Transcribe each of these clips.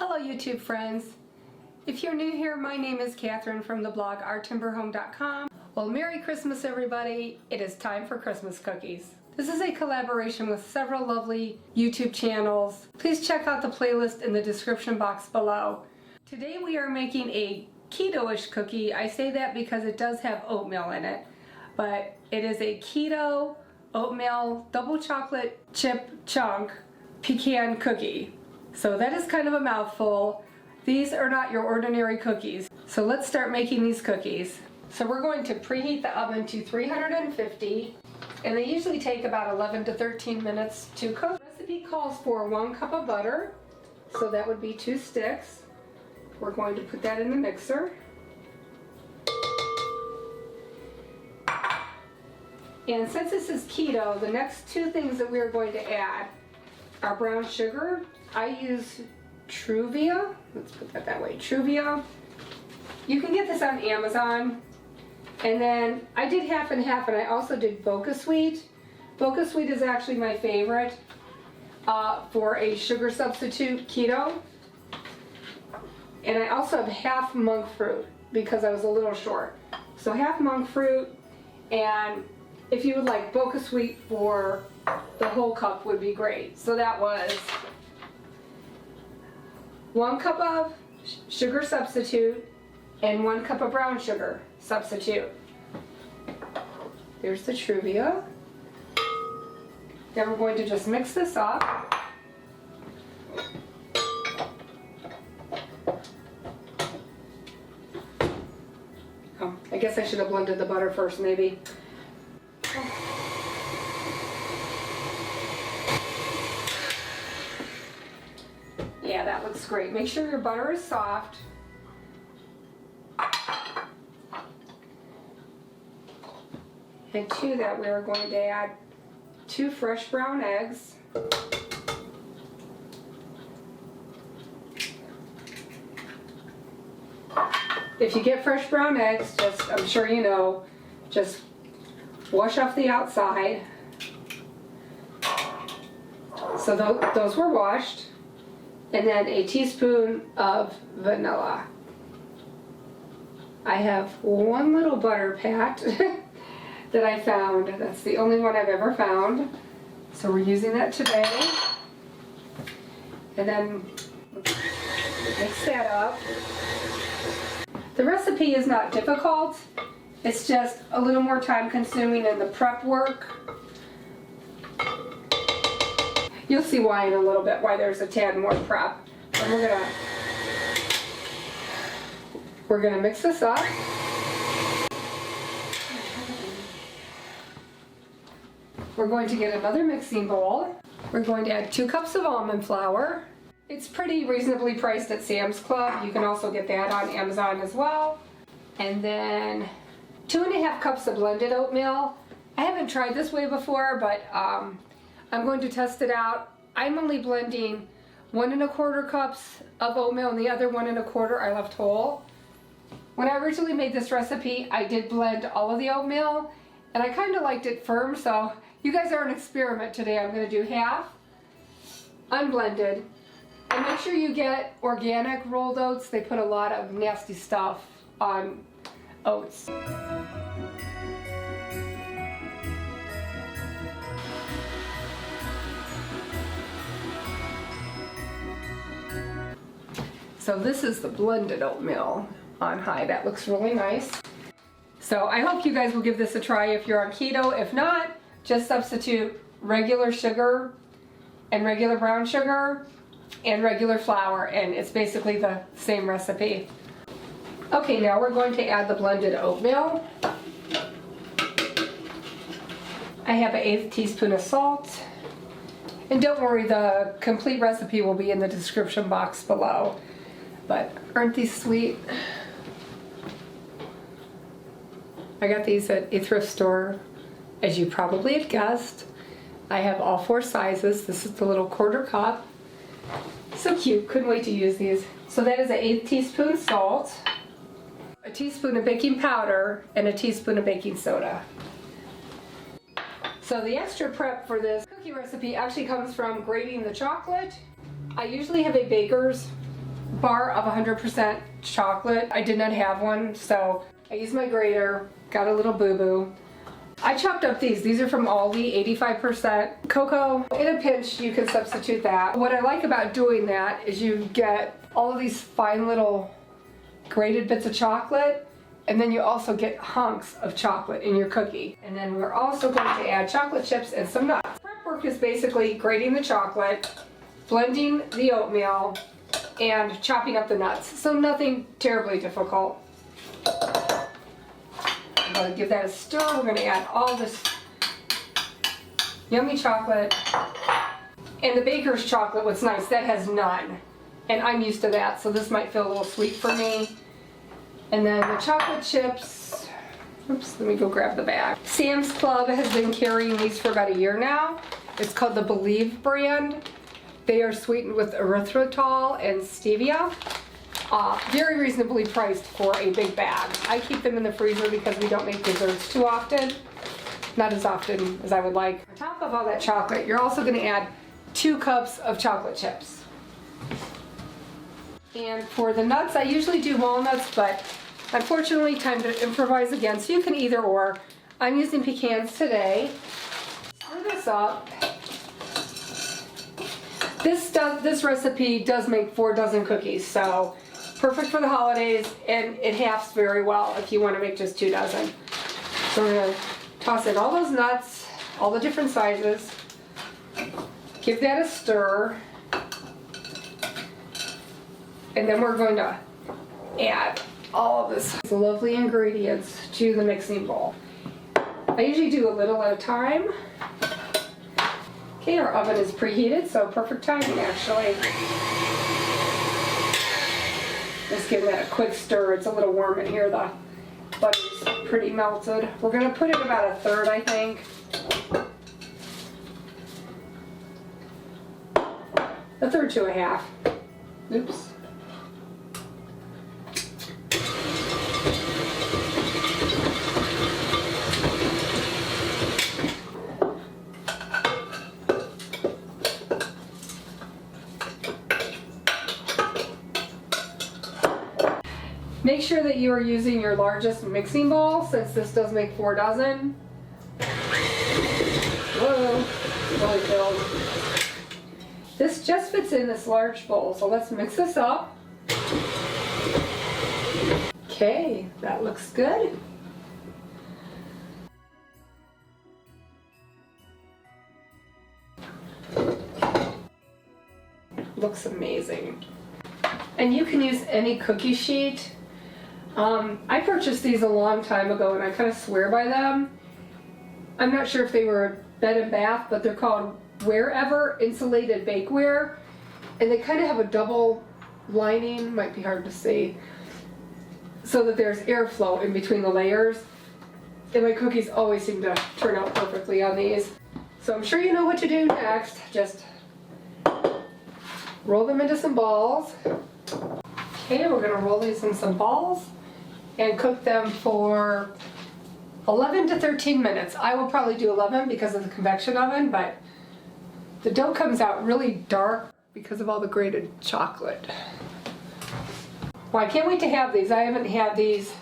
Hello YouTube friends. If you're new here, my name is Catherine from the blog ourtimberhome.com. Well, Merry Christmas everybody. It is time for Christmas cookies. This is a collaboration with several lovely YouTube channels. Please check out the playlist in the description box below. Today we are making a keto-ish cookie. I say that because it does have oatmeal in it, but it is a keto oatmeal double chocolate chip chunk pecan cookie. So that is kind of a mouthful. These are not your ordinary cookies. So let's start making these cookies. So we're going to preheat the oven to 350, and they usually take about 11 to 13 minutes to cook. The recipe calls for 1 cup of butter, so that would be 2 sticks. We're going to put that in the mixer. And since this is keto, the next 2 things that we're going to add are brown sugar. I use Truvia. Let's put that way, Truvia. You can get this on Amazon. And then I did half and half, and I also did Boca Sweet. Boca Sweet is actually my favorite for a sugar substitute keto. And I also have half monk fruit because I was a little short. So half monk fruit, and if you would like Boca Sweet for the whole cup would be great. So that was 1 cup of sugar substitute and 1 cup of brown sugar substitute. There's the Truvia. Then we're going to just mix this up. Oh, I guess I should have blended the butter first maybe. Yeah, that looks great. Make sure your butter is soft. And to that we are going to add 2 fresh brown eggs. If you get fresh brown eggs, just, I'm sure you know, just wash off the outside. So those were washed. And then a teaspoon of vanilla. I have 1 little butter pat that I found. That's the only one I've ever found. So we're using that today. And then mix that up. The recipe is not difficult. It's just a little more time consuming in the prep work. You'll see why in a little bit, why there's a tad more prep. And we're gonna mix this up. We're going to get another mixing bowl. We're going to add 2 cups of almond flour. It's pretty reasonably priced at Sam's Club. You can also get that on Amazon as well. And then 2½ cups of blended oatmeal. I haven't tried this way before, but I'm going to test it out. I'm only blending 1¼ cups of oatmeal and the other 1¼ I left whole. When I originally made this recipe, I did blend all of the oatmeal, and I kind of liked it firm, so you guys are an experiment today. I'm going to do half unblended. And make sure you get organic rolled oats. They put a lot of nasty stuff on oats. So this is the blended oatmeal on high. That looks really nice. So I hope you guys will give this a try if you're on keto. If not, just substitute regular sugar and regular brown sugar and regular flour, and it's basically the same recipe. Okay, now we're going to add the blended oatmeal. I have an 1/8 teaspoon of salt. And don't worry, the complete recipe will be in the description box below. But aren't these sweet? I got these at a thrift store, as you probably had guessed. I have all 4 sizes. This is the little 1/4 cup. So cute, couldn't wait to use these. So that is an 1/8 teaspoon salt, a teaspoon of baking powder, and a teaspoon of baking soda. So the extra prep for this cookie recipe actually comes from grating the chocolate. I usually have a baker's bar of 100% chocolate. I did not have one, so I used my grater, got a little boo-boo. I chopped up these. These are from Aldi, 85% cocoa. In a pinch, you can substitute that. What I like about doing that is you get all of these fine little grated bits of chocolate, and then you also get hunks of chocolate in your cookie. And then we're also going to add chocolate chips and some nuts. Prep work is basically grating the chocolate, blending the oatmeal, and chopping up the nuts. So nothing terribly difficult. I'm going to give that a stir. We're going to add all this yummy chocolate. And the baker's chocolate, what's nice, that has none. And I'm used to that, so this might feel a little sweet for me. And then the chocolate chips. Oops, let me go grab the bag. Sam's Club has been carrying these for about a year now. It's called the Believe brand. They are sweetened with erythritol and stevia. Very reasonably priced for a big bag. I keep them in the freezer because we don't make desserts too often. Not as often as I would like. On top of all that chocolate, you're also going to add 2 cups of chocolate chips. And for the nuts, I usually do walnuts, but unfortunately, time to improvise again. So you can either or. I'm using pecans today. Stir this up. This recipe does make 4 dozen cookies, so perfect for the holidays, and it halves very well if you want to make just 2 dozen. So we're going to toss in all those nuts, all the different sizes. Give that a stir. And then we're going to add all of this lovely ingredients to the mixing bowl. I usually do a little at a time. Okay, our oven is preheated, so perfect timing actually. Just giving that a quick stir. It's a little warm in here. The butter's pretty melted. We're going to put it about 1/3, I think. 1/3 to 1/2. Oops. Make sure that you are using your largest mixing bowl, since this does make 4 dozen. Whoa, really filled. This just fits in this large bowl, so let's mix this up. Okay, that looks good. Looks amazing. And you can use any cookie sheet. I purchased these a long time ago and I kind of swear by them. I'm not sure if they were Bed & Bath, but they're called Wherever Insulated Bakeware. And they kind of have a double lining, might be hard to see, so that there's airflow in between the layers. And my cookies always seem to turn out perfectly on these. So I'm sure you know what to do next. Just roll them into some balls. Okay, we're going to roll these in some balls and cook them for 11 to 13 minutes. I will probably do 11 because of the convection oven, but the dough comes out really dark because of all the grated chocolate. Well, I can't wait to have these. I haven't had these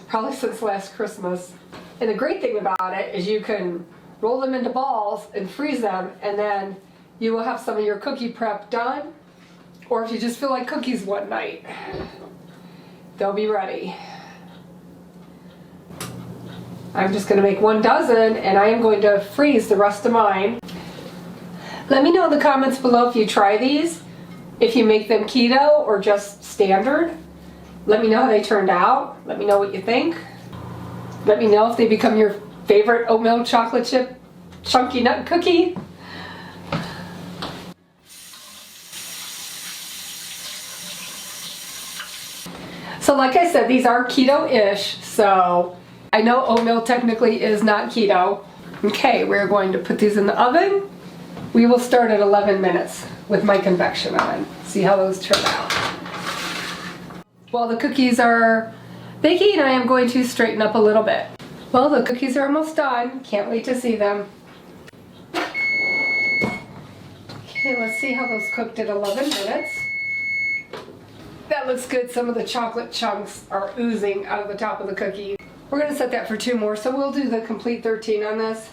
probably since last Christmas. And the great thing about it is you can roll them into balls and freeze them, and then you will have some of your cookie prep done. Or if you just feel like cookies one night, they'll be ready. I'm just going to make 1 dozen, and I am going to freeze the rest of mine. Let me know in the comments below if you try these, if you make them keto or just standard. Let me know how they turned out. Let me know what you think. Let me know if they become your favorite oatmeal chocolate chip chunky nut cookie. So like I said, these are keto-ish, so I know oatmeal technically is not keto. Okay, we're going to put these in the oven. We will start at 11 minutes with my convection oven. See how those turn out. While the cookies are baking, I am going to straighten up a little bit. Well, the cookies are almost done. Can't wait to see them. Okay, let's see how those cooked at 11 minutes. That looks good. Some of the chocolate chunks are oozing out of the top of the cookie. We're going to set that for 2 more, so we'll do the complete 13 on this.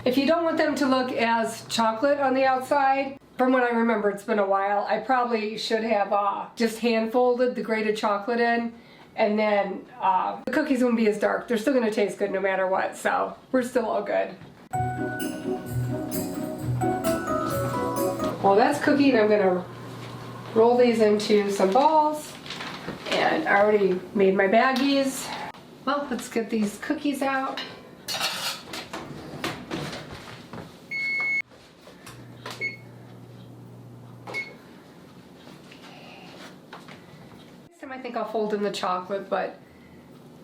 If you don't want them to look as chocolate on the outside, from what I remember, it's been a while, I probably should have just hand folded the grated chocolate in, and then the cookies won't be as dark. They're still going to taste good no matter what, so we're still all good. Well, that's cookie, and I'm going to roll these into some balls, and I already made my baggies. Well, let's get these cookies out. I think I'll fold in the chocolate, but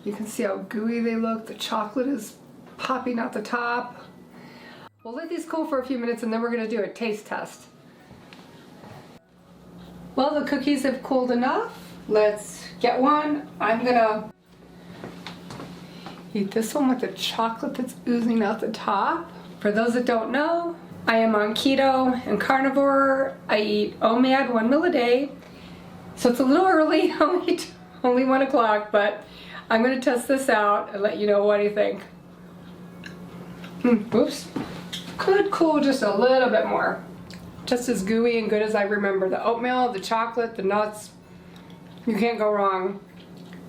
you can see how gooey they look. The chocolate is popping out the top. We'll let these cool for a few minutes and then we're going to do a taste test. Well, the cookies have cooled enough. Let's get one. I'm going to eat this one with the chocolate that's oozing out the top. For those that don't know, I am on keto and carnivore. I eat OMAD 1 meal a day. So it's a little early, only 1 o'clock, but I'm going to test this out and let you know what I think. Oops. Could cool just a little bit more. Just as gooey and good as I remember. The oatmeal, the chocolate, the nuts. You can't go wrong.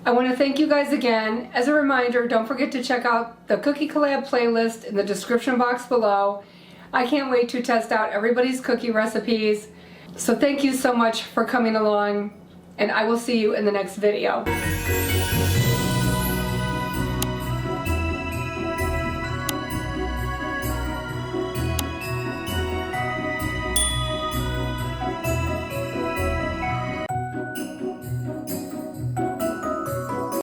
I want to thank you guys again. As a reminder, don't forget to check out the Cookie Collab playlist in the description box below. I can't wait to test out everybody's cookie recipes. So thank you so much for coming along, and I will see you in the next video.